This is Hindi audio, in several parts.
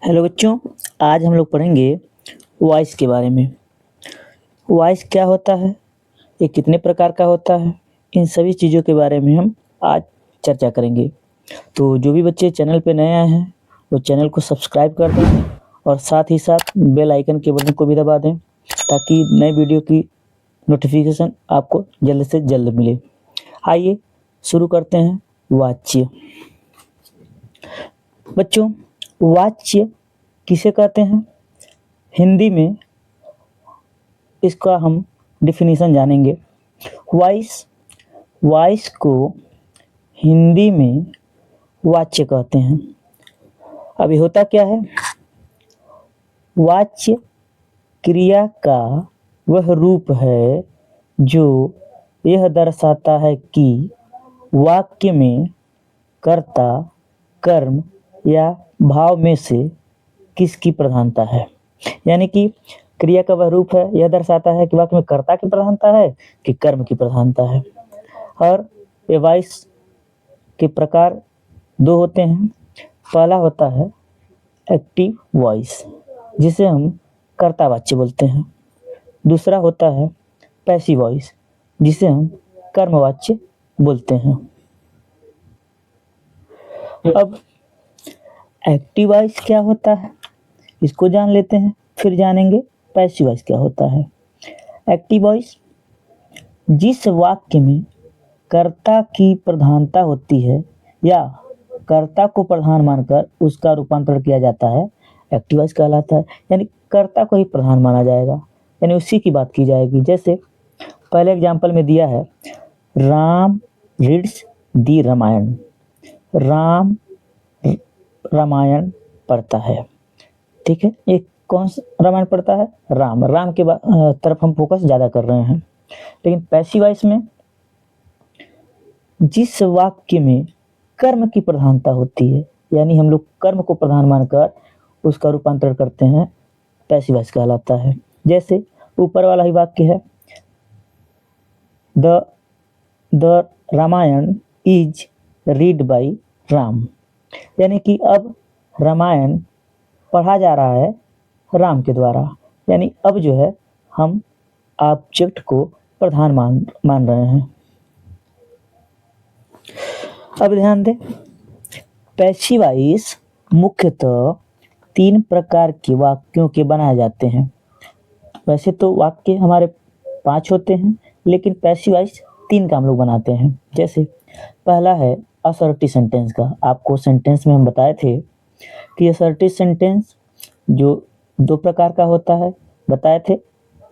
हेलो बच्चों, आज हम लोग पढ़ेंगे वॉइस के बारे में। वॉइस क्या होता है, ये कितने प्रकार का होता है, इन सभी चीज़ों के बारे में हम आज चर्चा करेंगे। तो जो भी बच्चे चैनल पे नए आए हैं वो चैनल को सब्सक्राइब कर दें और साथ ही साथ बेल आइकन के बटन को भी दबा दें ताकि नए वीडियो की नोटिफिकेशन आपको जल्द से जल्द मिले। आइए शुरू करते हैं। वाच्य। बच्चों, वाच्य किसे कहते हैं? हिंदी में इसका हम डिफिनीशन जानेंगे। वॉइस को हिंदी में वाच्य कहते हैं। अभी होता क्या है? वाच्य क्रिया का वह रूप है जो यह दर्शाता है कि वाक्य में कर्ता, कर्म या भाव में से किसकी प्रधानता है। यानी कि क्रिया का वह रूप है, यह दर्शाता है कि वाक्य में कर्ता की प्रधानता है कि कर्म की प्रधानता है। और ये वॉइस के प्रकार दो होते हैं। पहला होता है एक्टिव वॉइस, जिसे हम कर्तावाच्य बोलते हैं। दूसरा होता है पैसिव वॉइस, जिसे हम कर्मवाच्य बोलते हैं। अब एक्टिव वॉइस क्या होता है, इसको जान लेते हैं, फिर जानेंगे पैसिव वॉइस क्या होता है। एक्टिव वॉइस जिस वाक्य में कर्ता की प्रधानता होती है या कर्ता को प्रधान मानकर उसका रूपांतरण किया जाता है, एक्टिव वॉइस कहलाता है। यानी कर्ता को ही प्रधान माना जाएगा, यानी उसी की बात की जाएगी। जैसे पहले एग्जाम्पल में दिया है, राम रीड्स दी रामायण। राम रामायण पढ़ता है। ठीक है, ये कौन सा रामायण पढ़ता है? राम के तरफ हम फोकस ज़्यादा कर रहे हैं। लेकिन पैसिव वॉइस में जिस वाक्य में कर्म की प्रधानता होती है, यानी हम लोग कर्म को प्रधान मानकर उसका रूपांतरण करते हैं, पैसिव वॉइस कहलाता है। जैसे ऊपर वाला ही वाक्य है, the Ramayana is read by Ram. यानी कि अब रामायण पढ़ा जा रहा है राम के द्वारा, यानी अब जो है हम ऑब्जेक्ट को प्रधान मान रहे हैं। अब ध्यान दें, पैसिव वॉइस मुख्यतः 3 प्रकार के वाक्यों के बनाए जाते हैं। वैसे तो वाक्य हमारे 5 होते हैं, लेकिन पैसिव वॉइस 3 का हम लोग बनाते हैं। जैसे पहला है असर्टिव सेंटेंस का। आपको सेंटेंस में हम बताए थे कि असर्टिव सेंटेंस जो 2 प्रकार का होता है बताए थे।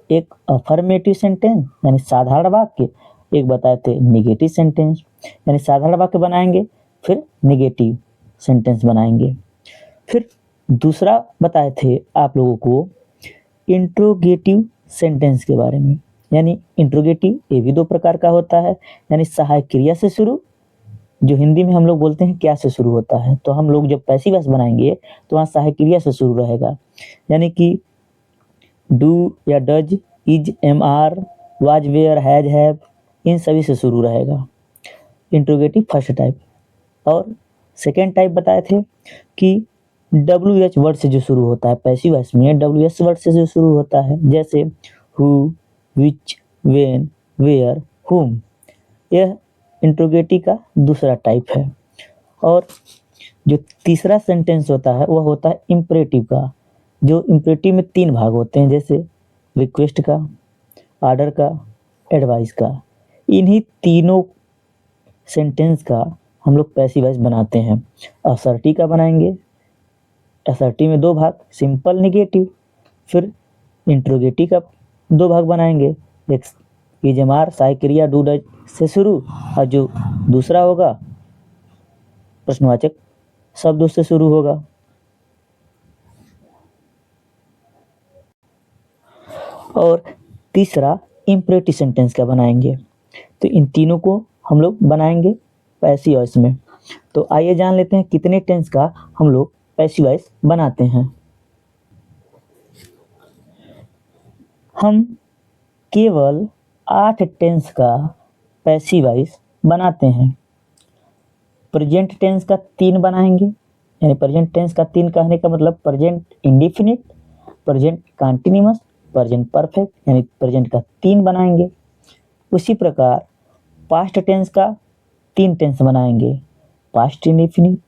एक अफर्मेटिव सेंटेंस यानी साधारण वाक्य, एक बताए थे निगेटिव सेंटेंस यानी साधारण वाक्य बनाएंगे फिर निगेटिव सेंटेंस बनाएंगे। फिर दूसरा बताए थे आप लोगों को इंट्रोगेटिव सेंटेंस के बारे में। यानी इंट्रोगेटिव ये भी 2 प्रकार का होता है, यानी सहायक क्रिया से शुरू, जो हिंदी में हम लोग बोलते हैं क्या से शुरू होता है। तो हम लोग जब पैसिव वॉइस बनाएंगे तो वहाँ सहायक क्रिया से शुरू रहेगा, यानी कि डू या does, is, am are, was, were, has, have, इन सभी से शुरू रहेगा। Interrogative first type. और सेकेंड टाइप बताए थे कि WH वर्ड से जो शुरू होता है। पैसिव वॉइस में WH वर्ड से जो शुरू होता है, जैसे हु, विच, वेन, वेयर, हुम। यह इंट्रोगेटिव का दूसरा टाइप है। और जो तीसरा सेंटेंस होता है वह होता है इम्परेटिव का। जो इम्परेटिव में 3 भाग होते हैं, जैसे रिक्वेस्ट का, ऑर्डर का, एडवाइस का। इन्हीं तीनों सेंटेंस का हम लोग पैसिव वॉइस बनाते हैं। असर्टिव का बनाएंगे, असर्टिव में 2 भाग, सिंपल, निगेटिव। फिर इंट्रोगेटिव का 2 भाग बनाएंगे, एक इज, एम आर, सहायक क्रिया डू डज से शुरू, और जो दूसरा होगा प्रश्नवाचक शब्दों से शुरू होगा। और तीसरा इम्परेटिव सेंटेंस का बनाएंगे। तो इन तीनों को हम लोग बनाएंगे पैसिव वॉइस में। तो आइए जान लेते हैं कितने टेंस का हम लोग पैसिव वॉइस बनाते हैं। हम केवल 8 टेंस का पैसिव वॉइस बनाते हैं। प्रेजेंट टेंस का 3 बनाएंगे, यानी प्रेजेंट टेंस का 3 कहने का मतलब present indefinite, present continuous, present perfect, यानी प्रेजेंट का 3 बनाएंगे। उसी प्रकार पास्ट टेंस का 3 टेंस बनाएंगे, past indefinite,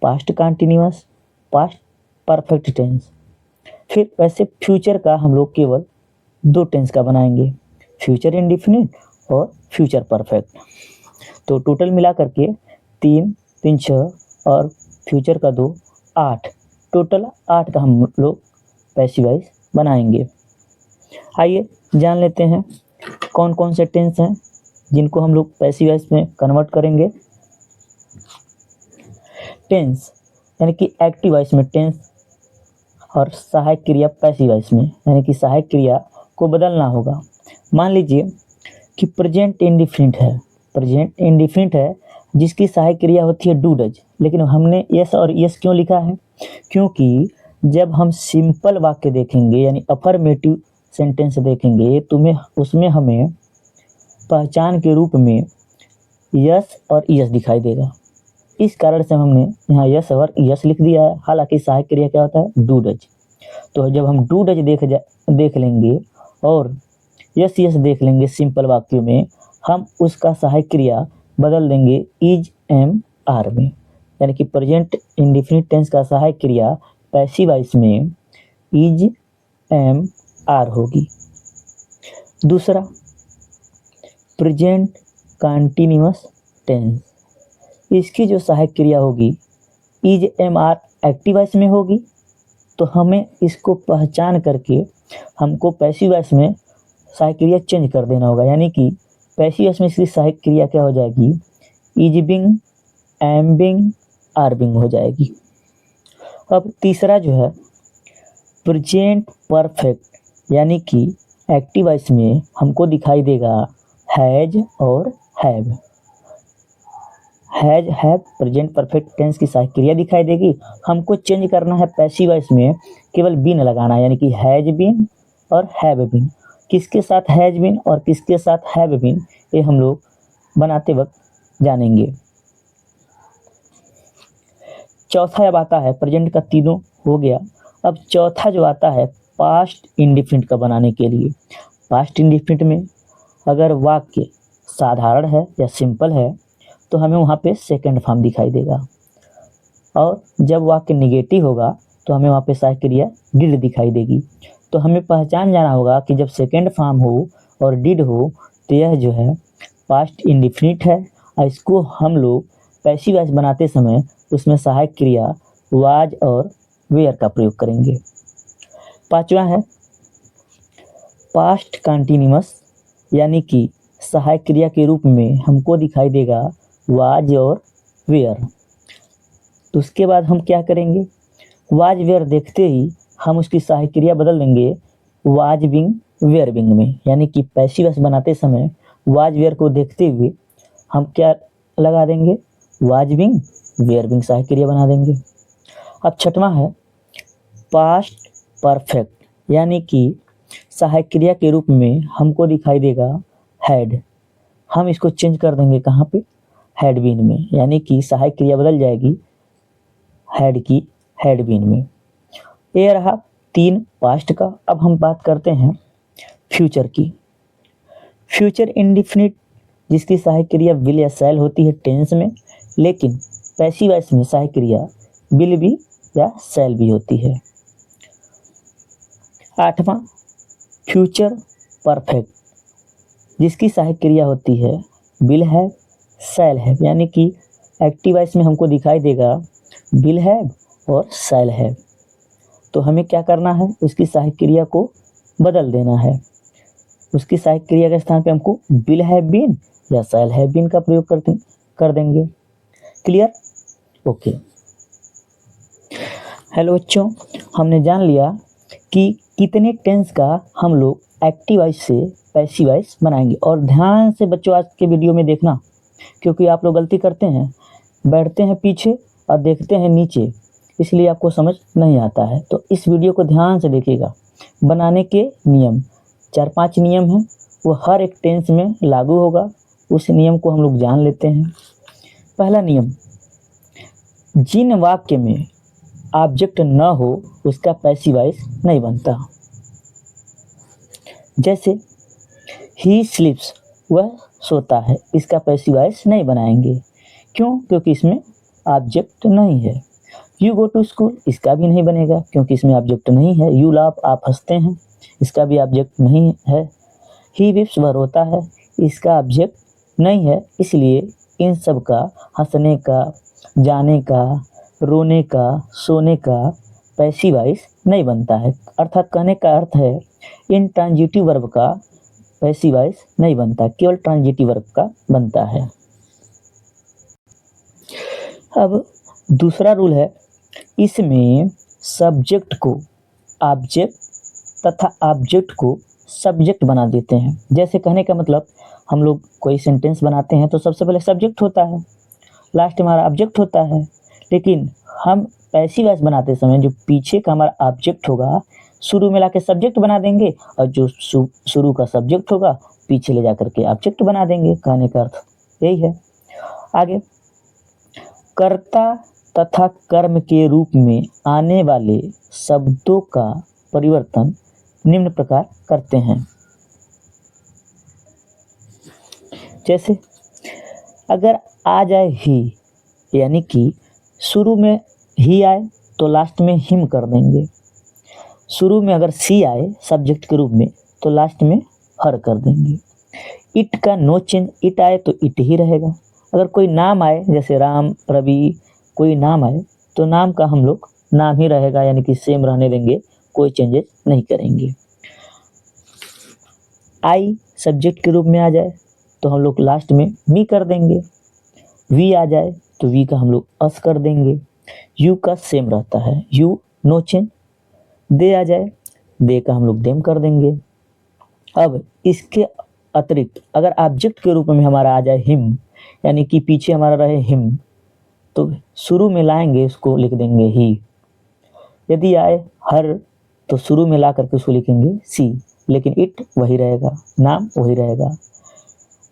past continuous, past perfect tense. फिर वैसे फ्यूचर का हम लोग केवल 2 टेंस का बनाएंगे, फ्यूचर इंडेफिनिट और फ्यूचर परफेक्ट। तो टोटल मिला करके 3 3 6 और फ्यूचर का 2 8, टोटल 8 का हम लोग पैसिव वॉइस बनाएंगे। आइए जान लेते हैं कौन कौन से टेंस हैं जिनको हम लोग पैसिव वॉइस में कन्वर्ट करेंगे। टेंस यानी कि एक्टिव वॉइस में टेंस और सहायक क्रिया पैसिव वॉइस में, यानी कि सहायक क्रिया को बदलना होगा। मान लीजिए कि प्रेजेंट इंडेफिनिट है, प्रेजेंट इंडेफिनिट है जिसकी सहायक क्रिया होती है डू डज, लेकिन हमने यस और यस क्यों लिखा है? क्योंकि जब हम सिंपल वाक्य देखेंगे यानी अफर्मेटिव सेंटेंस देखेंगे तो उसमें हमें पहचान के रूप में यस और यस दिखाई देगा। इस कारण से हमने यहाँ यस और यस लिख दिया है। हालांकि सहायक क्रिया क्या होता है? Do does. तो जब हम डू डज देख लेंगे और यस यस देख लेंगे सिंपल वाक्यों में, हम उसका सहायक क्रिया बदल देंगे इज एम आर में, यानी कि प्रेजेंट इंडेफिनिट टेंस का सहायक क्रिया पैसिव वॉइस में इज एम आर होगी। दूसरा प्रेजेंट कंटीन्यूअस टेंस, इसकी जो सहायक क्रिया होगी is am are active voice में होगी। तो हमें इसको पहचान करके हमको पैसिव वॉइस में सहायक क्रिया चेंज कर देना होगा, यानी कि पैसिव वॉइस में इसकी सहायक क्रिया क्या हो जाएगी? Is being, am being, are being हो जाएगी। अब तीसरा जो है प्रेजेंट परफेक्ट, यानी कि एक्टिव वॉइस में हमको दिखाई देगा हैज और have. Has have present perfect tense की सहायक क्रिया दिखाई देगी। हमको चेंज करना है पैसिव वॉइस में, केवल बीन लगाना है, यानी कि हैज बीन और हैव बीन। किसके साथ हैज बीन और किसके साथ हैव बीन, ये हम लोग बनाते वक्त जानेंगे। चौथा अब आता है, प्रेजेंट का तीनों हो गया, अब चौथा जो आता है पास्ट इंडेफिनिट का बनाने के लिए। पास्ट इंडेफिनिट में अगर वाक्य साधारण है या सिंपल है तो हमें वहाँ पे सेकंड फॉर्म दिखाई देगा, और जब वाक्य निगेटिव होगा तो हमें वहाँ पे सहायक क्रिया डिड दिखाई देगी। तो हमें पहचान जाना होगा कि जब सेकंड फॉर्म हो और डिड हो तो यह जो है पास्ट इंडेफिनिट है, और इसको हम लोग पैसिव वॉइस बनाते समय उसमें सहायक क्रिया वाज और वेयर का प्रयोग करेंगे। पांचवा है पास्ट कंटीन्यूअस, यानी कि सहायक क्रिया के रूप में हमको दिखाई देगा वाज और वेयर। तो उसके बाद हम क्या करेंगे? वाज वेयर देखते ही हम उसकी सहायक क्रिया बदल देंगे वाज बिंग वेयर बिंग में, यानी कि पैसिव वॉइस बनाते समय वाज वेयर को देखते हुए हम क्या लगा देंगे? वाज बिंग वेयर बिंग सहायक क्रिया बना देंगे। अब छठवां है पास्ट परफेक्ट, यानी कि सहायक क्रिया के रूप में हमको दिखाई देगा हैड। हम इसको चेंज कर देंगे कहाँ पे? हैड बीन में, यानी कि सहायक क्रिया बदल जाएगी हैड की हैड बीन में। ये रहा 3 पास्ट का। अब हम बात करते हैं फ्यूचर की। फ्यूचर इंडेफिनिट जिसकी सहायक क्रिया विल या शैल होती है टेंस में, लेकिन पैसिव वॉइस में सहायक क्रिया विल भी या शैल भी होती है। 8वां फ्यूचर परफेक्ट, जिसकी सहायक क्रिया होती है विल हैव शैल हैव, यानी कि एक्टिव वॉइस में हमको दिखाई देगा विल हैव और शैल हैव। तो हमें क्या करना है? उसकी सहायक क्रिया को बदल देना है। उसकी सहायक क्रिया के स्थान पे हमको विल हैव बीन या शैल हैव बीन का प्रयोग कर देंगे। क्लियर? ओके। हेलो बच्चों, हमने जान लिया कि कितने टेंस का हम लोग एक्टिव वॉइस से पैसिव वॉइस बनाएंगे। और ध्यान से बच्चों आज के वीडियो में देखना, क्योंकि आप लोग गलती करते हैं, बैठते हैं पीछे और देखते हैं नीचे, इसलिए आपको समझ नहीं आता है। तो इस वीडियो को ध्यान से देखिएगा। बनाने के नियम 4-5 नियम हैं, वो हर एक टेंस में लागू होगा। उस नियम को हम लोग जान लेते हैं। पहला नियम, जिन वाक्य में ऑब्जेक्ट न हो उसका पैसिव वॉइस नहीं बनता। जैसे ही स्लीप्स, वह सोता है, इसका पैसिव वॉइस नहीं बनाएंगे। क्यों? क्योंकि इसमें ऑब्जेक्ट नहीं है। यू गो टू स्कूल, इसका भी नहीं बनेगा क्योंकि इसमें ऑब्जेक्ट नहीं है। यू लाफ, आप हंसते हैं, इसका भी ऑब्जेक्ट नहीं है। ही वीप्स, वह रोता है, इसका ऑब्जेक्ट नहीं है। इसलिए इन सब का, हंसने का, जाने का, रोने का, सोने का पैसिव वॉइस नहीं बनता है। अर्थात कहने का अर्थ है इनट्रांजिटिव वर्ब का पैसिव वॉइस नहीं बनता, केवल ट्रांजिटिव वर्ब का बनता है। अब दूसरा रूल है, इसमें सब्जेक्ट को ऑब्जेक्ट तथा ऑब्जेक्ट को सब्जेक्ट बना देते हैं। जैसे कहने का मतलब, हम लोग कोई सेंटेंस बनाते हैं तो सबसे पहले सब्जेक्ट होता है, लास्ट हमारा ऑब्जेक्ट होता है। लेकिन हम पैसिव वॉइस बनाते समय जो पीछे का हमारा ऑब्जेक्ट होगा शुरू में लाके सब्जेक्ट बना देंगे, और जो शुरू का सब्जेक्ट होगा पीछे ले जाकर के ऑब्जेक्ट बना देंगे। कहने का अर्थ यही है। आगे, कर्ता तथा कर्म के रूप में आने वाले शब्दों का परिवर्तन निम्न प्रकार करते हैं। जैसे अगर आ जाए ही, यानी कि शुरू में ही आए तो लास्ट में हिम कर देंगे। शुरू में अगर सी आए सब्जेक्ट के रूप में तो लास्ट में हर कर देंगे। इट का नो चेंज, इट आए तो इट ही रहेगा। अगर कोई नाम आए, जैसे राम, रवि, कोई नाम आए तो नाम का हम लोग नाम ही रहेगा, यानी कि सेम रहने देंगे, कोई चेंजेस नहीं करेंगे। आई सब्जेक्ट के रूप में आ जाए तो हम लोग लास्ट में मी कर देंगे। वी आ जाए तो वी का हम लोग अस कर देंगे। यू का सेम रहता है, यू नो चेंज। दे आ जाए, दे का हम लोग देम कर देंगे। अब इसके अतिरिक्त अगर ऑब्जेक्ट के रूप में हमारा आ जाए हिम, यानी कि पीछे हमारा रहे हिम, तो शुरू में लाएंगे उसको लिख देंगे ही। यदि आए हर तो शुरू में ला करके उसको लिखेंगे सी, लेकिन इट वही रहेगा, नाम वही रहेगा।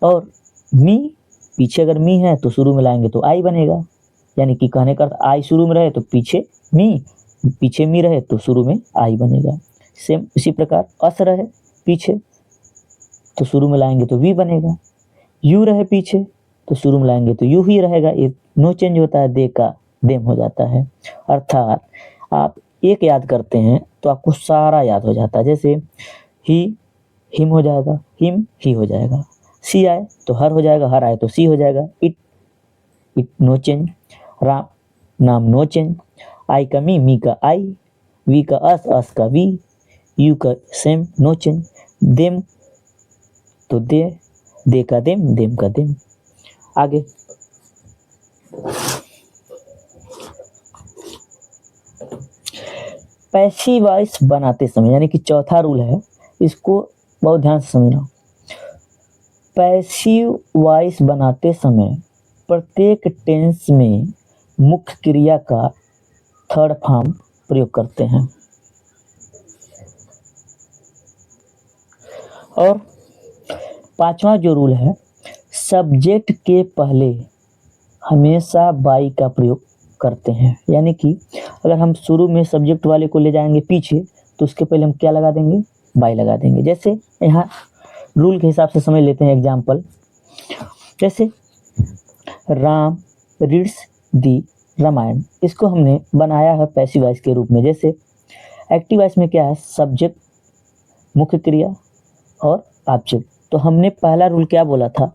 और मी, पीछे अगर मी है तो शुरू में लाएंगे तो आई बनेगा, यानी कि कहने का आई शुरू में रहे तो पीछे मी, पीछे मी रहे तो शुरू में आई बनेगा। सेम इसी प्रकार अस रहे पीछे तो शुरू में लाएंगे तो वी बनेगा। यू रहे पीछे तो शुरू में लाएंगे तो यू ही रहेगा, ये नो चेंज होता है, दे का देम हो जाता है। अर्थात आप एक याद करते हैं तो आपको सारा याद हो जाता है। जैसे ही हिम हो जाएगा, हिम ही हो जाएगा। सी आए तो हर हो जाएगा, हर आए तो सी हो जाएगा। It, it no change. Ram, नाम नो चेंज। आई का मी का आई। वी का अस का वी। यू का सेम नो चेंज। देम तो दे का देम का देम। आगे, पैसिव वॉइस बनाते समय, यानी कि चौथा रूल है, इसको बहुत ध्यान से समझना। पैसिव वॉइस बनाते समय प्रत्येक टेंस में मुख्य क्रिया का थर्ड फॉर्म प्रयोग करते हैं। और पांचवा जो रूल है, सब्जेक्ट के पहले हमेशा बाई का प्रयोग करते हैं। यानी कि अगर हम शुरू में सब्जेक्ट वाले को ले जाएंगे पीछे तो उसके पहले हम क्या लगा देंगे, बाई लगा देंगे। जैसे यहाँ रूल के हिसाब से समझ लेते हैं एग्जाम्पल। जैसे राम रीड्स दी रामायण, इसको हमने बनाया है पैसिव वॉइस के रूप में। जैसे एक्टिव वॉइस में क्या है, सब्जेक्ट, मुख्य क्रिया और ऑब्जेक्ट। तो हमने पहला रूल क्या बोला था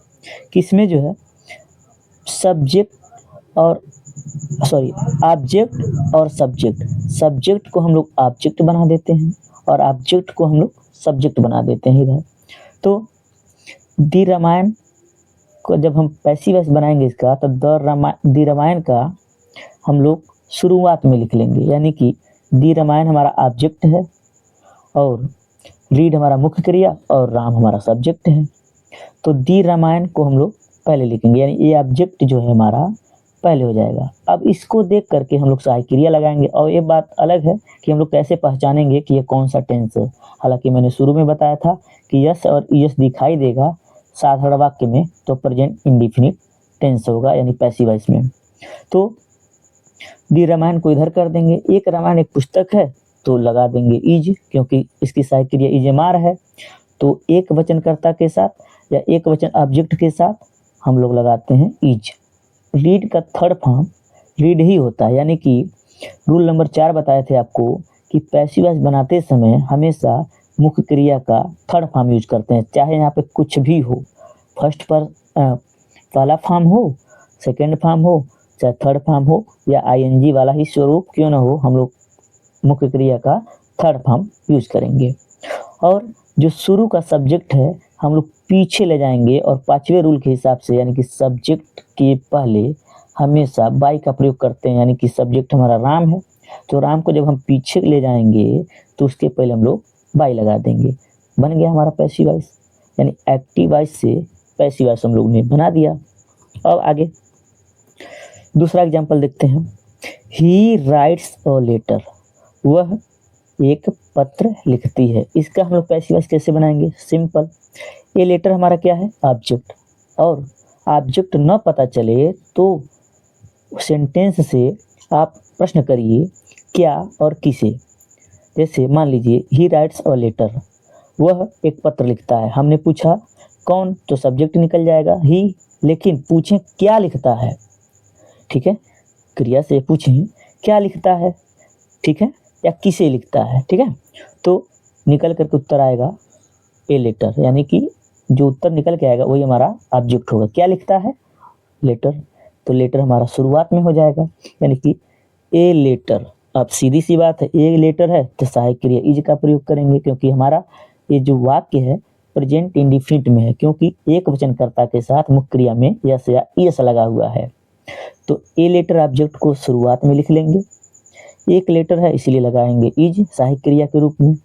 कि इसमें जो है सब्जेक्ट और ऑब्जेक्ट और सब्जेक्ट को हम लोग ऑब्जेक्ट बना देते हैं और ऑब्जेक्ट को हम लोग सब्जेक्ट बना देते हैं इधर। तो दी रामायण को जब हम पैसिव वॉइस बनाएंगे इसका, तो दी रामायण का हम लोग शुरुआत में लिख लेंगे। यानी कि दी रामायण हमारा ऑब्जेक्ट है और रीड हमारा मुख्य क्रिया और राम हमारा सब्जेक्ट है। तो दी रामायण को हम लोग पहले लिखेंगे, यानी ये ऑब्जेक्ट जो है हमारा पहले हो जाएगा। अब इसको देख करके हम लोग सहायक क्रिया लगाएंगे। और ये बात अलग है कि हम लोग कैसे पहचानेंगे कि ये कौन सा टेंस है। हालांकि मैंने शुरू में बताया था कि यस और यस दिखाई देगा साधारण वाक्य में तो प्रेजेंट इंडेफिनिट टेंस होगा, यानी पैसिव वॉइस में। तो दी रामायण को इधर कर देंगे, एक रामायण एक पुस्तक है तो लगा देंगे इज, क्योंकि इसकी सहायक क्रिया इजमार है। तो एक वचनकर्ता के साथ या एक वचन ऑब्जेक्ट के साथ हम लोग लगाते हैं इज। रीड का थर्ड फॉर्म रीड ही होता है, यानी कि रूल नंबर 4 बताए थे आपको कि पैसिव वॉइस बनाते समय हमेशा मुख्य क्रिया का थर्ड फॉर्म यूज करते हैं, चाहे यहाँ पे कुछ भी हो, फर्स्ट पर पहला फॉर्म हो, सेकंड फॉर्म हो, चाहे थर्ड फॉर्म हो, या आईएनजी वाला ही स्वरूप क्यों ना हो, हम लोग मुख्य क्रिया का थर्ड फॉर्म यूज करेंगे। और जो शुरू का सब्जेक्ट है हम लोग पीछे ले जाएंगे, और 5वें रूल के हिसाब से यानी कि सब्जेक्ट के पहले हमेशा बाई का प्रयोग करते हैं, यानी कि सब्जेक्ट हमारा राम है तो राम को जब हम पीछे ले जाएंगे तो उसके पहले हम लोग बाई लगा देंगे। बन गया हमारा पैसिव वॉइस, यानी एक्टिव वॉइस से पैसिव वॉइस हम लोग ने बना दिया। अब आगे दूसरा एग्जाम्पल देखते हैं। ही राइट्स अ लेटर, वह एक पत्र लिखती है। इसका हम लोग पैसिव वॉइस कैसे बनाएंगे? सिंपल, ये लेटर हमारा क्या है? ऑब्जेक्ट, और ऑब्जेक्ट न पता चले तो सेंटेंस से आप प्रश्न करिए क्या और किसे। जैसे मान लीजिए ही राइट्स अ लेटर, वह एक पत्र लिखता है। हमने पूछा कौन, तो सब्जेक्ट निकल जाएगा ही, लेकिन पूछें क्या लिखता है, ठीक है, क्रिया से पूछें क्या लिखता है, ठीक है, या किसे लिखता है, ठीक है, तो निकल करके उत्तर आएगा ए लेटर, यानी कि जो उत्तर निकल के आएगा वही हमारा ऑब्जेक्ट होगा। क्या लिखता है? लेटर, तो लेटर हमारा शुरुआत में हो जाएगा, यानी कि ए लेटर। अब सीधी सी बात है, ए लेटर है तो सहायक क्रिया इज का प्रयोग करेंगे, क्योंकि हमारा ये जो वाक्य है प्रेजेंट इंडिफिनिट में है, क्योंकि एक वचनकर्ता के साथ मुख्य क्रिया में यस या ईएस लगा हुआ है। तो ए लेटर ऑब्जेक्ट को शुरुआत में लिख लेंगे, एक लेटर है इसलिए लगाएंगे इज सहायक क्रिया के रूप में।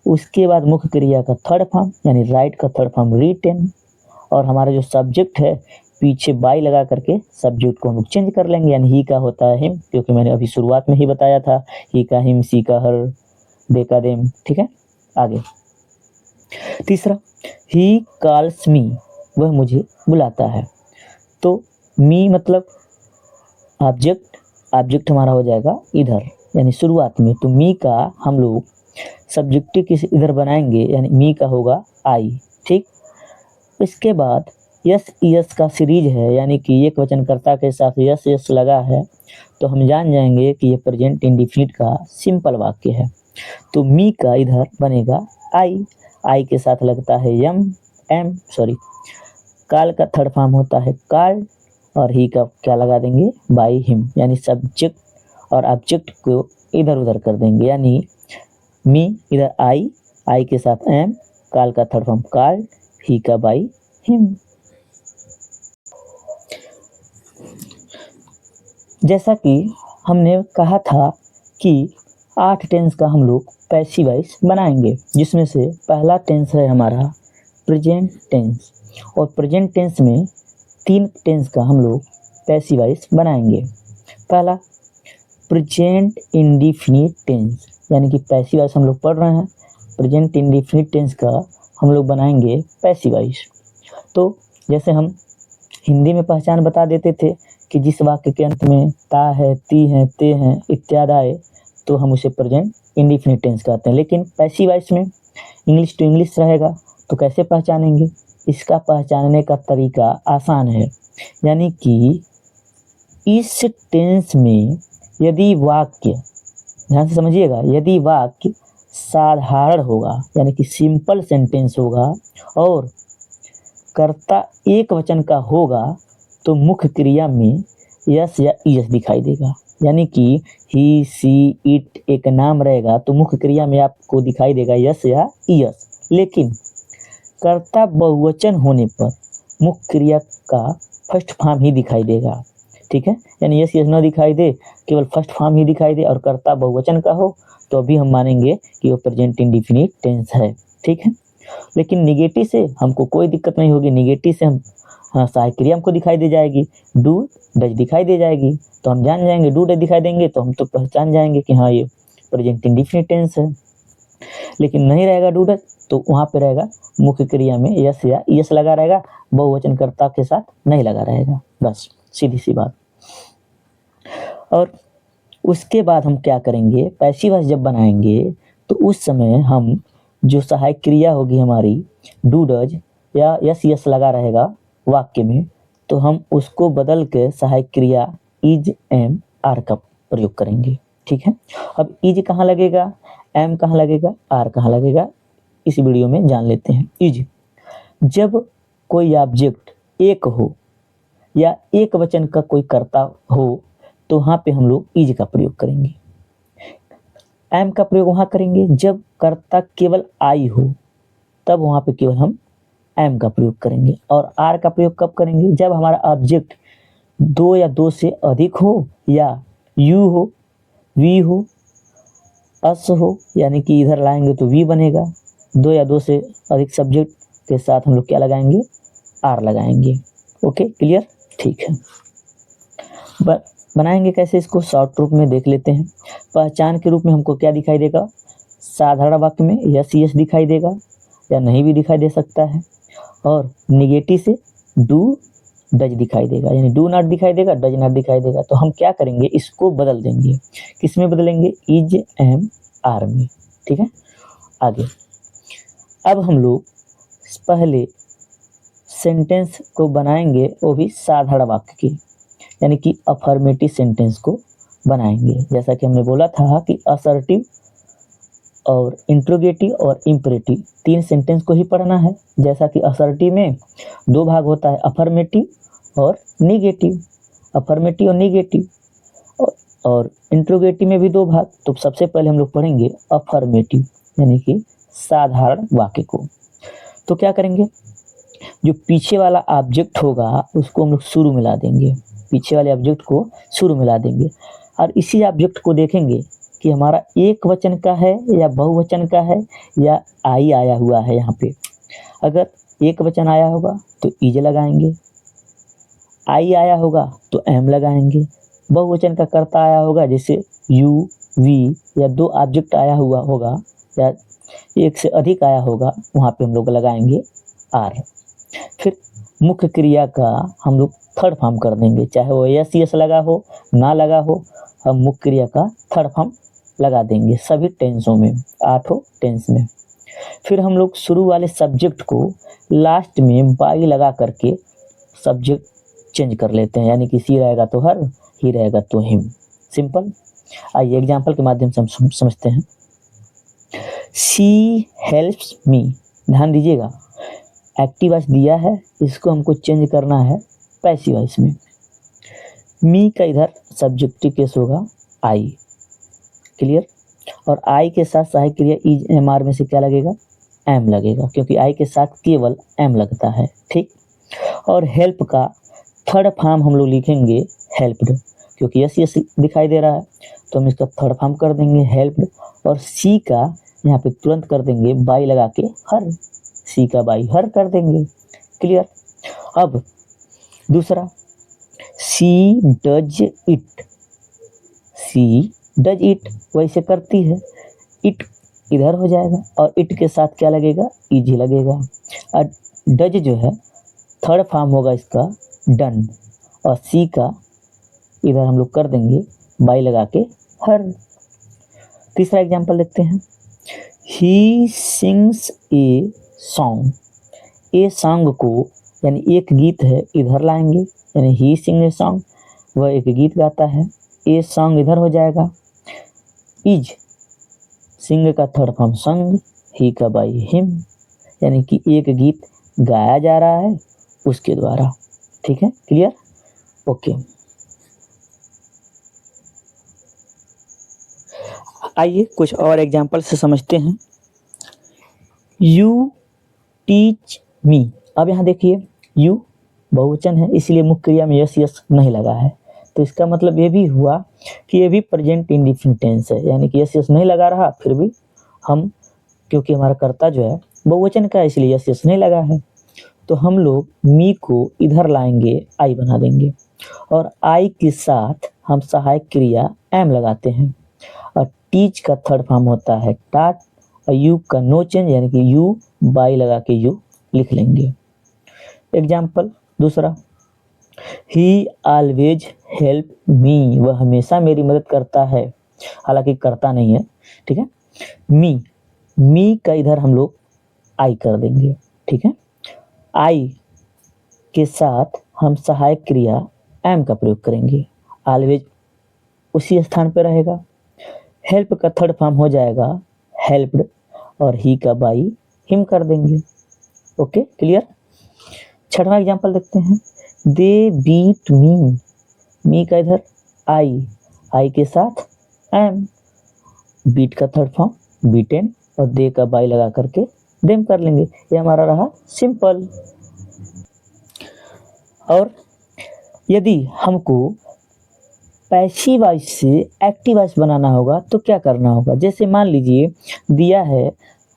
उसके बाद मुख्य क्रिया का थर्ड फॉर्म यानी राइट का थर्ड फॉर्म रिटेन, और हमारा जो सब्जेक्ट है पीछे बाई लगा करके सब्जेक्ट को हम लोग चेंज कर लेंगे, यानी ही का होता है हिम, क्योंकि मैंने अभी शुरुआत में ही बताया था ही का हिम, सी का हर, दे का देम, ठीक है। आगे तीसरा, ही कॉल्स मी, वह मुझे बुलाता है। तो मी मतलब ऑब्जेक्ट, ऑब्जेक्ट हमारा हो जाएगा इधर यानी शुरुआत में, तो मी का हम लोग सब्जेक्टिव किस इधर बनाएंगे, यानी मी का होगा आई, ठीक। इसके बाद यस यस का सीरीज है, यानी कि एक वचनकर्ता के साथ यस यस लगा है, तो हम जान जाएंगे कि ये प्रेजेंट इंडिफिनिट का सिंपल वाक्य है। तो मी का इधर बनेगा आई, आई के साथ लगता है एम सॉरी, काल का थर्ड फॉर्म होता है काल, और ही का क्या लगा देंगे? बाई हिम, यानी सब्जेक्ट और ऑब्जेक्ट को इधर उधर कर देंगे, यानी मी इधर आई के साथ एम, काल का थर्ड फॉर्म काल, ही का बाई हिम। जैसा कि हमने कहा था कि 8 टेंस का हम लोग पैसिव वॉइस बनाएंगे, जिसमें से पहला टेंस है हमारा प्रेजेंट टेंस, और प्रेजेंट टेंस में 3 टेंस का हम लोग पैसिव वॉइस बनाएंगे। पहला प्रेजेंट इंडिफिनिट टेंस, यानी कि पैसिव वॉइस हम लोग पढ़ रहे हैं, प्रेजेंट इंडिफिनिट टेंस का हम लोग बनाएंगे पैसिव वॉइस। तो जैसे हम हिंदी में पहचान बता देते थे कि जिस वाक्य के अंत में ता है, ती है, ते हैं इत्यादि आए तो हम उसे प्रेजेंट इंडिफिनिट टेंस कहते हैं। लेकिन पैसिव वॉइस में इंग्लिश टू इंग्लिश रहेगा, तो कैसे पहचानेंगे? इसका पहचानने का तरीका आसान है, यानी कि इस टेंस में यदि वाक्य, ध्यान से समझिएगा, यदि वाक्य साधारण होगा यानी कि सिंपल सेंटेंस होगा और कर्ता एक वचन का होगा, तो मुख्य क्रिया में यस या ईएस दिखाई देगा, यानी कि ही, सी, इट एक नाम रहेगा तो मुख्य क्रिया में आपको दिखाई देगा यस या ईएस। लेकिन कर्ता बहुवचन होने पर मुख्य क्रिया का फर्स्ट फॉर्म ही दिखाई देगा, ठीक है, यानी यस यस न दिखाई दे, केवल फर्स्ट फॉर्म ही दिखाई दे, और कर्ता बहुवचन का हो तो अभी हम मानेंगे कि वो प्रेजेंट इंडिफिनिट टेंस है, ठीक है। लेकिन निगेटिव से हमको कोई दिक्कत नहीं होगी, निगेटिव से हम सहायक क्रिया हमको दिखाई दे जाएगी, डू डज दिखाई दे जाएगी, तो हम जान जाएंगे, डू डज दिखाई देंगे तो हम तो पहचान जाएंगे कि हाँ ये प्रेजेंट इंडिफिनिट टेंस है। लेकिन नहीं रहेगा डू डज, तो वहाँ पे रहेगा मुख्य क्रिया में यस या ईएस लगा रहेगा, बहुवचनकर्ता के साथ नहीं लगा रहेगा, बस सीधी सी बात। और उसके बाद हम क्या करेंगे, पैसिव वॉइस जब बनाएंगे तो उस समय हम जो सहायक क्रिया होगी हमारी डू डज या यस यस लगा रहेगा वाक्य में, तो हम उसको बदल के सहायक क्रिया इज एम आर का प्रयोग करेंगे। ठीक है, अब इज कहाँ लगेगा, एम कहाँ लगेगा, आर कहाँ लगेगा, इस वीडियो में जान लेते हैं। इज जब कोई ऑब्जेक्ट एक हो या एक वचन का कोई कर्ता हो तो वहाँ पे हम लोग इज का प्रयोग करेंगे। एम का प्रयोग वहाँ करेंगे जब कर्ता केवल आई हो, तब वहाँ पे केवल हम एम का प्रयोग करेंगे। और आर का प्रयोग कब करेंगे, जब हमारा ऑब्जेक्ट दो या दो से अधिक हो या यू हो, वी हो, अस हो, यानी कि इधर लाएंगे तो वी बनेगा। दो या दो से अधिक सब्जेक्ट के साथ हम लोग क्या लगाएंगे, आर लगाएंगे। ओके क्लियर, ठीक है। बनाएंगे कैसे इसको, शॉर्ट रूप में देख लेते हैं। पहचान के रूप में हमको क्या दिखाई देगा, साधारण वाक्य में यस यस दिखाई देगा या नहीं भी दिखाई दे सकता है, और निगेटिव से डू डज दिखाई देगा, यानी डू नॉट दिखाई देगा, डज नॉट दिखाई देगा। तो हम क्या करेंगे, इसको बदल देंगे। किस में बदलेंगे, इज एम आर में। ठीक है, आगे अब हम लोग पहले सेंटेंस को बनाएंगे, वो भी साधारण वाक्य की, यानी कि अफर्मेटिव सेंटेंस को बनाएंगे। जैसा कि हमने बोला था कि असर्टिव और इंट्रोगेटिव और इम्परेटिव तीन सेंटेंस को ही पढ़ना है। जैसा कि असर्टिव में दो भाग होता है, अफर्मेटिव और निगेटिव, अफर्मेटिव और निगेटिव, और इंट्रोगेटिव में भी दो भाग। तो सबसे पहले हम लोग पढ़ेंगे अफर्मेटिव यानी कि साधारण वाक्य को। तो क्या करेंगे, जो पीछे वाला ऑब्जेक्ट होगा उसको हम लोग शुरू में ला देंगे, पीछे वाले ऑब्जेक्ट को शुरू में ला देंगे, और इसी ऑब्जेक्ट को देखेंगे कि हमारा एक वचन का है या बहुवचन का है या आई आया हुआ है। यहाँ पे अगर एक वचन आया होगा तो इज लगाएंगे, आई आया होगा तो एम लगाएंगे, बहुवचन का कर्ता आया होगा जैसे यू, वी, या दो ऑब्जेक्ट आया हुआ होगा या एक से अधिक आया होगा, वहाँ पे हम लोग लगाएंगे आर। फिर मुख्य क्रिया का हम लोग थर्ड फॉर्म कर देंगे, चाहे वो यस यस लगा हो ना लगा हो, हम मुख्य क्रिया का थर्ड फॉर्म लगा देंगे सभी टेंसों में, आठों टेंस में। फिर हम लोग शुरू वाले सब्जेक्ट को लास्ट में बाई लगा करके सब्जेक्ट चेंज कर लेते हैं, यानी कि सी रहेगा तो हर, ही रहेगा तो हिम। सिंपल। आइए एग्जाम्पल के माध्यम से हम समझते हैं। शी हेल्प्स मी, ध्यान दीजिएगा एक्टिव वॉइस दिया है, इसको हमको चेंज करना है पैसिव वॉइस में। मी का इधर सब्जेक्टिव केस होगा आई, क्लियर, और आई के साथ सहायक क्रिया इज एम आर में से क्या लगेगा, एम लगेगा, क्योंकि आई के साथ केवल एम लगता है। ठीक, और हेल्प का थर्ड फॉर्म हम लोग लिखेंगे हेल्प्ड, क्योंकि यस यस दिखाई दे रहा है तो हम इसका थर्ड फॉर्म कर देंगे हेल्प्ड, और सी का यहाँ पे तुरंत कर देंगे बाई लगा के हर, सी का बाई हर कर देंगे। क्लियर। अब दूसरा, she does it, she does it वैसे करती है, इट इधर हो जाएगा और इट के साथ क्या लगेगा, इज लगेगा। और डज जो है थर्ड फॉर्म होगा इसका डन, और सी का इधर हम लोग कर देंगे बाई लगा के हर। तीसरा एग्जांपल देखते हैं। He sings a song, a song को यानी एक गीत है इधर लाएंगे, यानी ही सिंग ए सॉन्ग, वह एक गीत गाता है, ए सॉन्ग इधर हो जाएगा। इज सिंग का थर्ड फॉर्म संग, ही का बाई हिम, यानी कि एक गीत गाया जा रहा है उसके द्वारा। ठीक है, क्लियर, ओके। आइए कुछ और एग्जांपल से समझते हैं। यू टीच मी, अब यहाँ देखिए यू बहुवचन है इसलिए मुख्य क्रिया में यस यस नहीं लगा है, तो इसका मतलब ये भी हुआ कि ये भी प्रेजेंट इंडेफिनिट टेंस है, यानी कि यस यस नहीं लगा रहा, फिर भी हम, क्योंकि हमारा कर्ता जो है बहुवचन का है इसलिए यस यस नहीं लगा है, तो हम लोग मी को इधर लाएंगे, आई बना देंगे, और आई के साथ हम सहायक क्रिया एम लगाते हैं, और टीच का थर्ड फॉर्म होता है टाट, और यू का नो चेंज यानी कि यू बाई लगा के यू लिख लेंगे। एग्जाम्पल दूसरा, ही ऑलवेज हेल्प मी, वह हमेशा मेरी मदद करता है, हालांकि करता नहीं है, ठीक है। मी का इधर हम लोग आई कर देंगे, ठीक है। आई के साथ हम सहायक क्रिया एम का प्रयोग करेंगे, ऑलवेज उसी स्थान पर रहेगा। हेल्प का थर्ड फॉर्म हो जाएगा हेल्प्ड, और ही का बाई हिम कर देंगे। Okay, clear. छठवां एग्जांपल देखते हैं। दे बीट मी का इधर आई के साथ एम, बीट का थर्ड फॉर्म बीटेन, और दे का बाई लगा करके देम कर लेंगे। ये हमारा रहा सिंपल। और यदि हमको पैसिव वॉइस से एक्टिव वॉइस बनाना होगा तो क्या करना होगा। जैसे मान लीजिए दिया है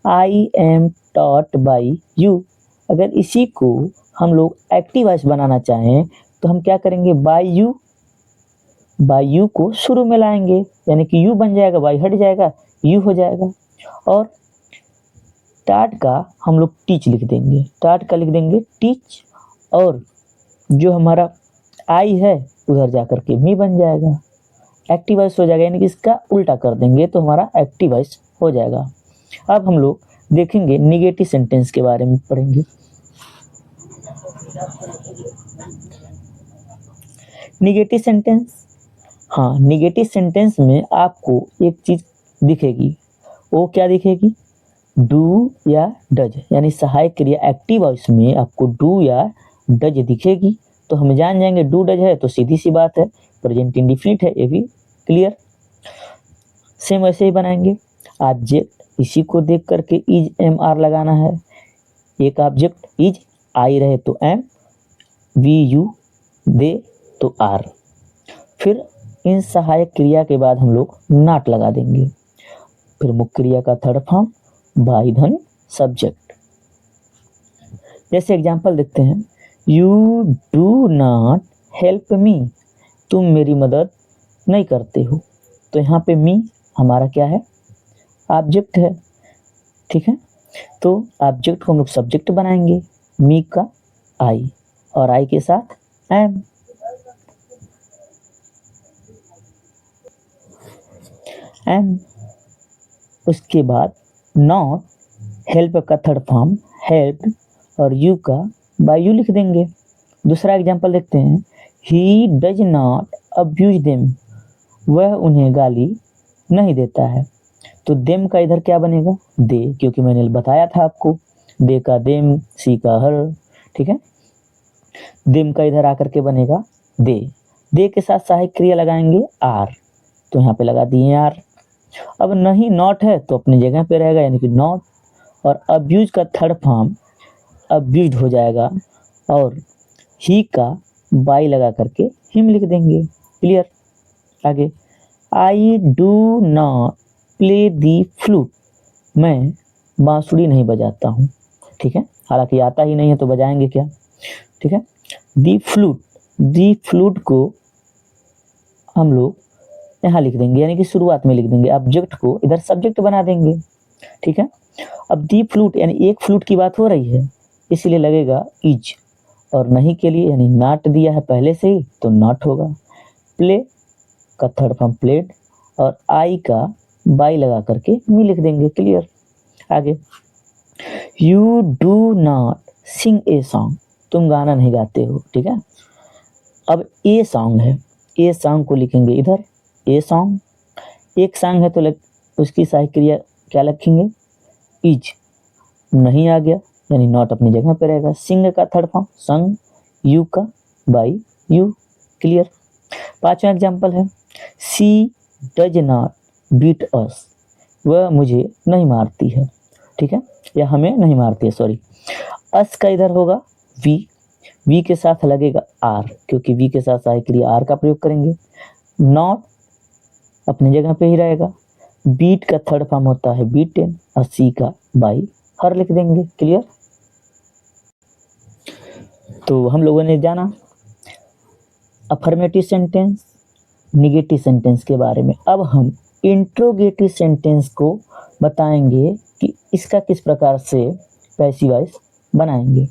I am taught by you, अगर इसी को हम लोग एक्टिव वॉइस बनाना चाहें तो हम क्या करेंगे, बाई यू को शुरू में लाएंगे, यानी कि यू बन जाएगा, बाई हट जाएगा, यू हो जाएगा। और टाट का हम लोग टीच लिख देंगे, टाट का लिख देंगे टीच, और जो हमारा आई है उधर जाकर के मी बन जाएगा, एक्टिव वॉइस हो जाएगा, यानी कि इसका उल्टा कर देंगे तो हमारा एक्टिव वॉइस हो जाएगा। अब हम लोग देखेंगे निगेटिव सेंटेंस के बारे में पढ़ेंगे। निगेटिव सेंटेंस, हाँ, निगेटिव सेंटेंस में आपको एक चीज दिखेगी, वो क्या दिखेगी, डू या डज, यानी सहायक क्रिया एक्टिव वॉइस में आपको डू या डज दिखेगी तो हम जान जाएंगे डू डज है तो सीधी सी बात है प्रेजेंट इंडिफिनिट है, ये भी क्लियर। सेम वैसे ही बनाएंगे। ऑब्जेक्ट, इसी को देख करके इज एम आर लगाना है। एक ऑब्जेक्ट इज, आई रहे तो एम, वी यू, दे तो आर। फिर इन सहायक क्रिया के बाद हम लोग नॉट लगा देंगे। फिर मुख्य क्रिया का थर्ड फॉर्म बाई धन सब्जेक्ट। जैसे एग्जांपल देखते हैं, you do not help me, तुम मेरी मदद नहीं करते हो, तो यहाँ पे मी हमारा क्या है, ऑब्जेक्ट है, ठीक है। तो ऑब्जेक्ट को हम लोग सब्जेक्ट बनाएंगे, मी का आई, और आई के साथ एम। उसके बाद नॉट, हेल्प का थर्ड फॉर्म हेल्प, और यू का बाय यू लिख देंगे। दूसरा एग्जांपल देखते हैं, he does not abuse them, वह उन्हें गाली नहीं देता है, तो देम का इधर क्या बनेगा, दे, क्योंकि मैंने बताया था आपको, दे का देम, सी का हर, ठीक है। देम का इधर आकर के बनेगा दे के साथ सहायक क्रिया लगाएंगे आर, तो यहाँ पे लगा दिए आर। अब नहीं नॉट है तो अपनी जगह पे रहेगा, यानी कि नॉट, और अब्यूज का थर्ड फॉर्म अब्यूज हो जाएगा, और ही का बाई लगा करके हिम लिख देंगे। क्लियर। आगे, I do not play the flute, मैं बांसुरी नहीं बजाता हूँ, ठीक है, हालांकि आता ही नहीं है तो बजाएंगे क्या, ठीक है। दी फ्लूट को हम लोग यहाँ लिख देंगे, यानी कि शुरुआत में लिख देंगे, ऑब्जेक्ट को इधर सब्जेक्ट बना देंगे, ठीक है। अब दी फ्लूट यानी एक फ्लूट की बात हो रही है, इसलिए लगेगा इज, और नहीं के लिए यानी नॉट दिया है पहले से ही तो नॉट होगा। प्ले का थर्ड फॉर्म प्लेड, और आई का बाई लगा करके मी लिख देंगे। क्लियर। आगे, you do not sing a song, तुम गाना नहीं गाते हो, ठीक है। अब ए सॉन्ग है, ए सॉन्ग को लिखेंगे इधर, ए सॉन्ग, एक सॉन्ग है तो उसकी सहायक क्रिया क्या लिखेंगे, इज, नहीं आ गया यानी नॉट अपनी जगह पे रहेगा। सिंग का थर्ड फॉर्म संग, यू का बाई यू। क्लियर। पांचवा एग्जांपल है, सी डज नॉट बीट अस, वह मुझे नहीं मारती है, ठीक है, या हमें नहीं मारती है, सॉरी। अस का इधर होगा वी के साथ लगेगा आर, क्योंकि वी के साथ सहायक क्रिया आर का प्रयोग करेंगे। नॉट अपनी जगह पे ही रहेगा। बीट का थर्ड फॉर्म होता है बीटेन, और सी का बाई हर लिख देंगे। क्लियर। तो हम लोगों ने जाना अफर्मेटिव सेंटेंस, निगेटिव सेंटेंस के बारे में। अब हम इंट्रोगेटिव सेंटेंस को बताएंगे कि इसका किस प्रकार से पैसिव वॉइस बनाएंगे।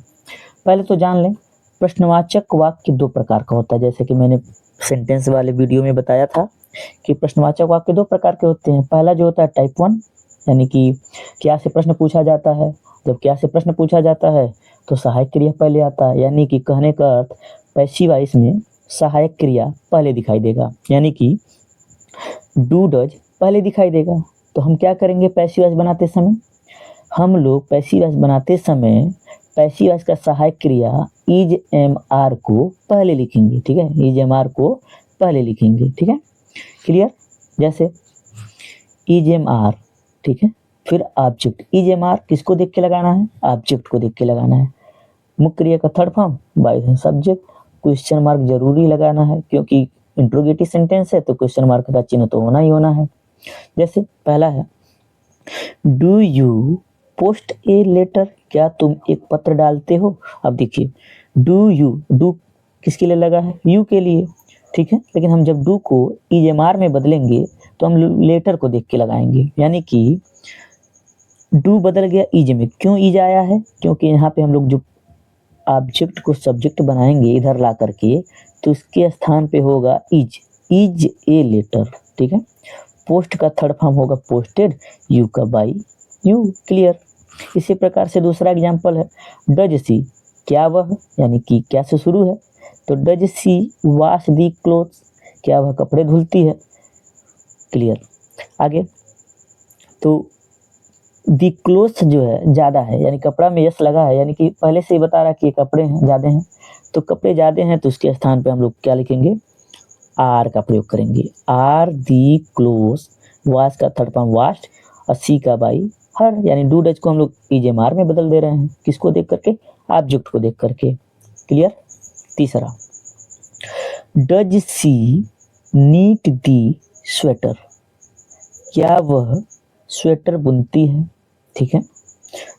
पहले तो जान लें प्रश्नवाचक वाक्य दो प्रकार का होता है, जैसे कि मैंने सेंटेंस वाले वीडियो में बताया था कि प्रश्नवाचक वाक्य दो प्रकार के होते हैं। पहला जो होता है टाइप 1, यानी कि क्या से प्रश्न पूछा जाता है। जब क्या से प्रश्न पूछा जाता है तो सहायक क्रिया पहले आता है, यानी कि कहने का अर्थ पैसिव वॉइस में सहायक क्रिया पहले दिखाई देगा, यानी कि डू डज पहले दिखाई देगा। तो हम क्या करेंगे पैसिव वॉइस बनाते समय, हम लोग पैसिव वॉइस बनाते समय पैसिव वॉइस का सहायक क्रिया इज एम आर को पहले लिखेंगे, ठीक है, इज एम आर को पहले लिखेंगे, ठीक है, क्लियर। जैसे इज एम आर, ठीक है, फिर ऑब्जेक्ट। इज एम आर किसको देख के लगाना है, ऑब्जेक्ट को देख के लगाना है। मुख्य क्रिया का third form by subject. Question mark जरूरी लगाना है क्योंकि इंट्रोगेटिव सेंटेंस है तो क्वेश्चन मार्क का चिन्ह तो होना ही होना है। जैसे पहला है do you post a letter, क्या तुम एक पत्र डालते हो। अब देखिए डू यू, डू किसके लिए लगा है, यू के लिए, ठीक है, लेकिन हम जब डू को इज एम आर में बदलेंगे तो हम लेटर को देख के लगाएंगे, यानी कि डू बदल गया इज में। क्यों इज आया है, क्योंकि यहाँ पे हम लोग जो ऑब्जेक्ट को सब्जेक्ट बनाएंगे इधर ला करके तो इसके स्थान पे होगा इज, इज ए लेटर, ठीक है। पोस्ट का थर्ड फॉर्म होगा पोस्टेड, यू का बाई यू, क्लियर। इसी प्रकार से दूसरा एग्जांपल है डज सी, क्या वह, यानी कि क्या से शुरू है तो does she wash the clothes, क्या वह कपड़े धुलती है, क्लियर। आगे तो दी क्लोथ्स जो है ज़्यादा है, यानी कपड़ा में यस लगा है, यानी कि पहले से ही बता रहा है कि कपड़े हैं ज़्यादा हैं, तो कपड़े ज़्यादा हैं तो उसके स्थान पे हम लोग क्या लिखेंगे, आर का प्रयोग करेंगे। आर दी क्लोथ्स, वॉश का थर्ड फॉर्म वॉश्ड, और सी का बाई हर, यानी डू डज को हम लोग इज एम आर में बदल दे रहे हैं, किसको देख करके, ऑब्जेक्ट को देख करके, क्लियर। तीसरा does she knit the sweater, क्या वह स्वेटर बुनती है, ठीक है।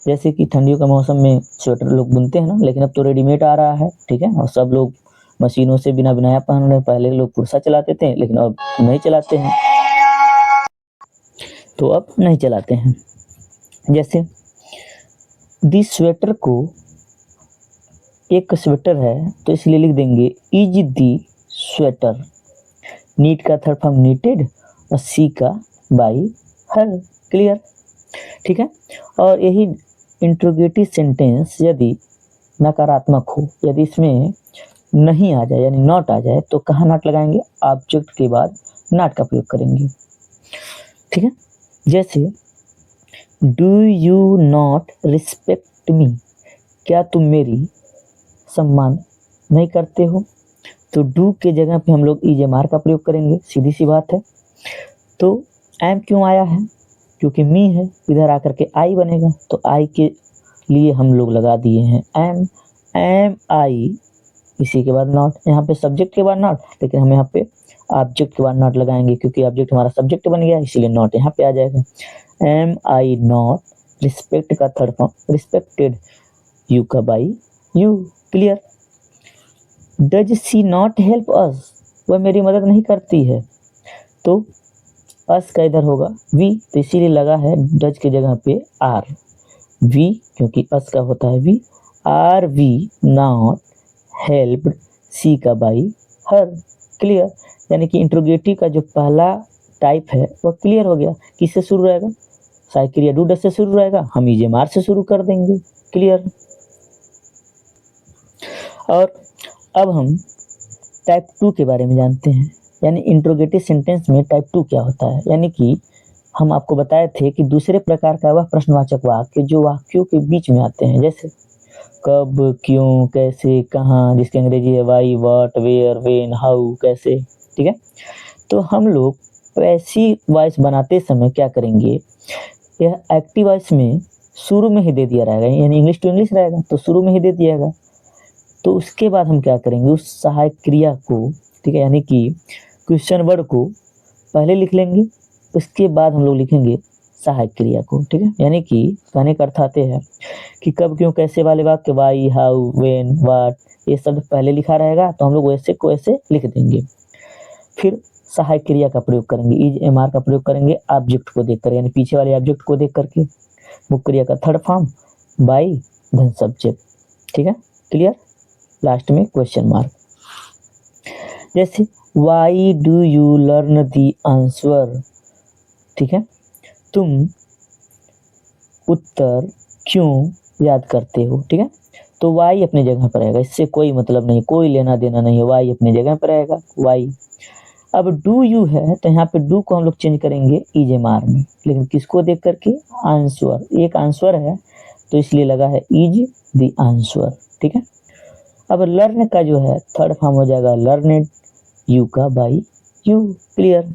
जैसे कि ठंडियों का मौसम में स्वेटर लोग बुनते हैं ना, लेकिन अब तो रेडीमेड आ रहा है, ठीक है, और सब लोग मशीनों से बिना बनाया पहन रहे। पहले लोग कुर्सा चलाते थे लेकिन अब नहीं चलाते हैं, तो अब नहीं चलाते हैं। जैसे दी स्वेटर को एक स्वेटर है तो इसलिए लिख देंगे इज दी स्वेटर। नीट का थर्ड फॉर्म नीटेड और सी का बाई हर, क्लियर, ठीक है। और यही इंट्रोगेटिव सेंटेंस यदि नकारात्मक हो, यदि इसमें नहीं आ जाए यानी नॉट आ जाए तो कहाँ नॉट लगाएंगे, ऑब्जेक्ट के बाद नॉट का प्रयोग करेंगे, ठीक है। जैसे डू यू नॉट रिस्पेक्ट मी, क्या तुम मेरी सम्मान नहीं करते हो, तो डू के जगह पे हम लोग इज एम आर का प्रयोग करेंगे, सीधी सी बात है। तो एम क्यों आया है, क्योंकि मी है, इधर आकर के आई बनेगा तो आई के लिए हम लोग लगा दिए हैं एम, एम आई, इसी के बाद नॉट। यहाँ पे सब्जेक्ट के बाद नॉट, लेकिन हम यहाँ पे ऑब्जेक्ट के बाद नॉट लगाएंगे क्योंकि ऑब्जेक्ट हमारा सब्जेक्ट बन गया, इसीलिए नॉट यहाँ पे आ जाएगा। एम आई नॉट रिस्पेक्ट का थर्ड फॉर्म रिस्पेक्टेड, यू का by you, clear. Does she not help us, वह मेरी मदद नहीं करती है, तो अस का इधर होगा वी, तो इसीलिए लगा है डज की जगह पे आर, वी क्योंकि अस का होता है we, are we not helped, she का बाई हर, क्लियर। यानी कि इंट्रोगेटिव का जो पहला टाइप है वह क्लियर हो गया। किससे शुरू रहेगा, सहायक क्रिया डू डज से शुरू रहेगा, हम इज एम आर से शुरू कर देंगे, क्लियर। और अब हम टाइप 2 के बारे में जानते हैं, यानी इंट्रोगेटिव सेंटेंस में टाइप 2 क्या होता है। यानी कि हम आपको बताए थे कि दूसरे प्रकार का वह प्रश्नवाचक वाक्य जो वाक्यों के बीच में आते हैं, जैसे कब, क्यों, कैसे, कहाँ, जिसकी अंग्रेजी है why, what, where, when, how, कैसे, ठीक है। तो हम लोग पैसिव वॉइस बनाते समय क्या करेंगे, यह एक्टिव वॉइस में शुरू में ही दे दिया रहेगा, यानी इंग्लिश टू इंग्लिश रहेगा तो शुरू में ही दे दिएगा। तो उसके बाद हम क्या करेंगे, उस सहायक क्रिया को, ठीक है, यानी कि क्वेश्चन वर्ड को पहले लिख लेंगे, उसके बाद हम लोग लिखेंगे सहायक क्रिया को, ठीक है। यानी कि कहने का अर्थ आते हैं कि कब, क्यों, कैसे वाले वाक्य वाई, हाउ, व्हेन, व्हाट, ये सब पहले लिखा रहेगा तो हम लोग वैसे को ऐसे लिख देंगे। फिर सहायक क्रिया का प्रयोग करेंगे, इज एम आर का प्रयोग करेंगे ऑब्जेक्ट को देख कर, यानी पीछे वाले ऑब्जेक्ट को देख करके। मुख्य क्रिया का थर्ड फॉर्म बाई धन सब्जेक्ट, ठीक है, क्लियर। लास्ट में क्वेश्चन मार्क। जैसे Y do you learn the answer, ठीक है, तुम उत्तर क्यों याद करते हो, ठीक है। तो वाई अपनी जगह पर रहेगा, इससे कोई मतलब नहीं, कोई लेना देना नहीं है, वाई अपनी जगह पर रहेगा वाई। अब डू यू है तो यहाँ पे डू को हम लोग चेंज करेंगे इज एम आर में, लेकिन किसको देख करके, आंसर, एक आंसर है तो इसलिए लगा है इज द आंसर, ठीक है। अब लर्न का जो है थर्ड फॉर्म हो जाएगा लर्नेड, यू का by you, clear.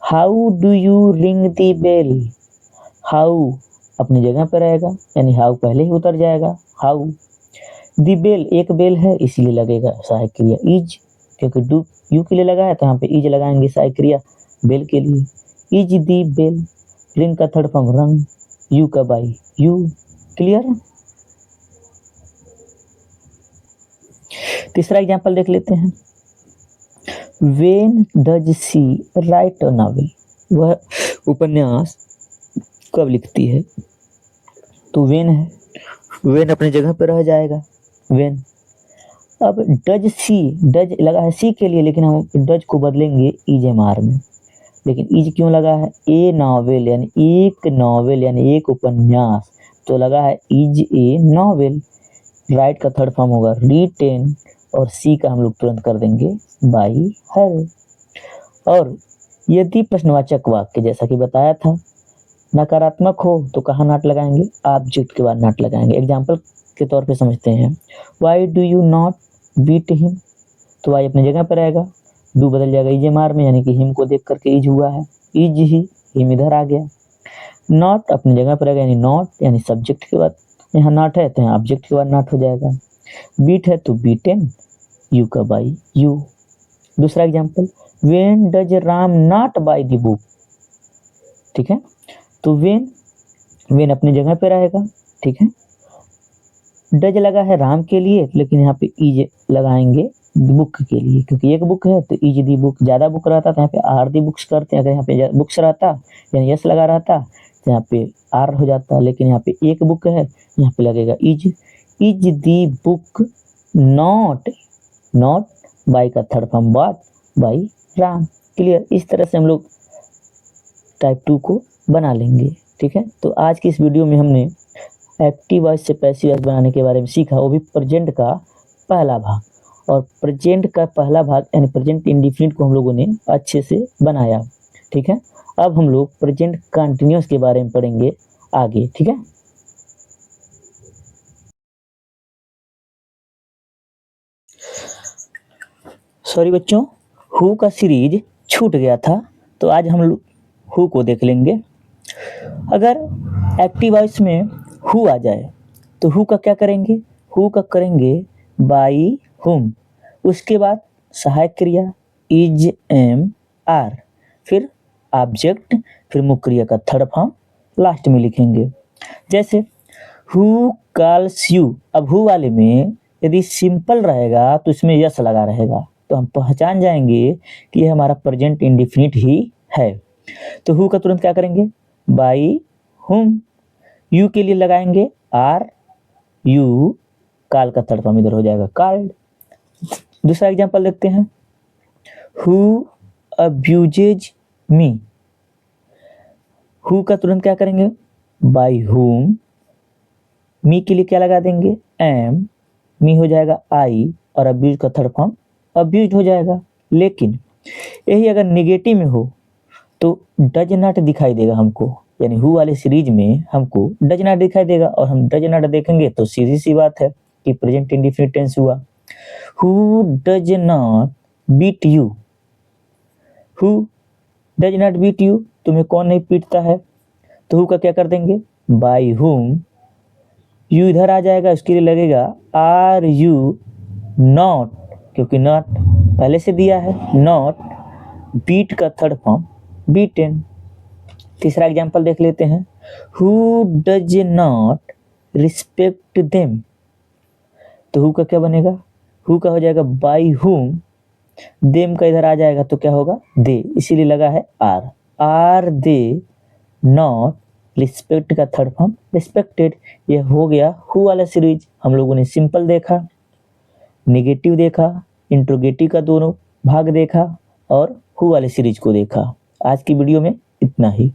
How do you ring the bell, how अपनी जगह पर रहेगा, यानी हाउ पहले ही उतर जाएगा, हाउ। दी बेल, एक बेल है इसलिए लगेगा सहायक क्रिया इज, क्योंकि डू यू के लिए लगा है तो यहाँ पे इज लगाएंगे सहायक क्रिया बेल के लिए, इज दी बेल। रिंग का थर्ड फॉर्म रंग, यू का बाई यू, क्लियर। तीसरा एग्जांपल देख लेते हैं। When does she right a novel, वह उपन्यास कब लिखती है, तो व्हेन है, व्हेन अपनी जगह पर रह जाएगा व्हेन। अब डज सी, डज लगा है सी के लिए, लेकिन हम डज को बदलेंगे इज एम आर में, लेकिन इज क्यों लगा है, ए नॉवेल यानी एक नॉवेल यानी एक उपन्यास, तो लगा है इज ए नॉवेल। राइट का थर्ड फॉर्म होगा रिटेन, और सी का हम लोग तुरंत कर देंगे बाई हर। और यदि प्रश्नवाचक वाक्य जैसा कि बताया था नकारात्मक हो तो कहाँ नॉट लगाएंगे, ऑब्जेक्ट के बाद नॉट लगाएंगे। एग्जाम्पल के तौर पे समझते हैं, why do you not beat him, तो वाई अपनी जगह पर रहेगा, डू बदल जाएगा इज एम आर में, यानी कि हिम को देख करके इज हुआ है, इज ही, हिम इधर आ गया। नॉट अपनी जगह पर रहेगा, यानी नॉट यानी सब्जेक्ट के बाद, यहाँ नॉट है तो यहाँ ऑब्जेक्ट के बाद नॉट हो जाएगा। बीट है तो बीटेन, यू का बाई यू। दूसरा example, when does Ram not by the book, ठीक है, तो व्हेन, व्हेन अपनी जगह पे रहेगा, ठीक है। डज लगा है राम के लिए, लेकिन यहाँ पे इज लगाएंगे बुक के लिए, क्योंकि एक बुक है तो इज दी बुक, ज्यादा बुक रहता तो यहाँ पे आर दी बुक्स करते हैं, अगर यहाँ पे बुक्स रहता यानी यस लगा रहता तो यहाँ पे आर हो जाता, लेकिन यहाँ पे एक बुक है, यहाँ पे लगेगा is the book not, not by का third form but by Ram, clear. इस तरह से हम लोग टाइप 2 को बना लेंगे, ठीक है। तो आज की इस वीडियो में हमने एक्टिव वॉइस से पैसिव वॉइस बनाने के बारे में सीखा, वो भी प्रेजेंट का पहला भाग, और प्रेजेंट का पहला भाग यानी प्रेजेंट इंडिफिनिट को हम लोगों ने अच्छे से बनाया, ठीक है। अब हम लोग प्रेजेंट कंटिन्यूअस के बारे में पढ़ेंगे आगे, ठीक है। सॉरी बच्चों, हु का सीरीज छूट गया था, तो आज हम लोग हु को देख लेंगे। अगर एक्टिव वॉइस में हु आ जाए तो हु का क्या करेंगे, हु का करेंगे बाई हुम, उसके बाद सहायक क्रिया इज एम आर, फिर ऑब्जेक्ट, फिर मुख्य क्रिया का थर्ड फॉर्म लास्ट में लिखेंगे। जैसे हु कॉल्स यू, अब हु वाले में यदि सिंपल रहेगा तो इसमें यस लगा रहेगा, तो हम पहचान जाएंगे कि यह हमारा प्रेजेंट इंडिफिनिट ही है। तो हु का तुरंत क्या करेंगे, बाई हुम। यू के लिए लगाएंगे आर यू, काल का थर्ड फॉर्म इधर हो जाएगा कॉल्ड। दूसरा एग्जांपल देखते हैं, हु अब्यूजेज मी, हु का तुरंत क्या करेंगे, बाई हुम। मी के लिए क्या लगा देंगे, एम, मी हो जाएगा आई, और अब्यूज का थर्ड फॉर्म अब्यूज हो जाएगा। लेकिन यही अगर निगेटिव में हो तो डज नॉट दिखाई देगा हमको, यानी हु वाले सीरीज में हमको डज नॉट दिखाई देगा, और हम डज नॉट देखेंगे तो सीधी सी बात है कि प्रेजेंट इंडिफिनिट टेंस हुआ। Who does not beat you, who does not beat you, तुम्हें कौन नहीं पीटता है, तो हु का क्या कर देंगे, बाई हुम। यू इधर आ जाएगा, उसके लिए लगेगा आर यू नॉट, क्योंकि नॉट पहले से दिया है, नॉट बीट का थर्ड फॉर्म बीटेन। तीसरा एग्जांपल देख लेते हैं, who does not respect them, तो हु का क्या बनेगा, हु का हो जाएगा बाई हुम, देम का इधर आ जाएगा तो क्या होगा, दे, इसीलिए लगा है आर दे नॉट रिस्पेक्ट का थर्ड फॉर्म रिस्पेक्टेड। यह हो गया हु वाला सीरीज, हम लोगों ने सिंपल देखा। नेगेटिव देखा, इंट्रोगेटिव का दोनों भाग देखा और हु वाले सीरीज को देखा। आज की वीडियो में इतना ही।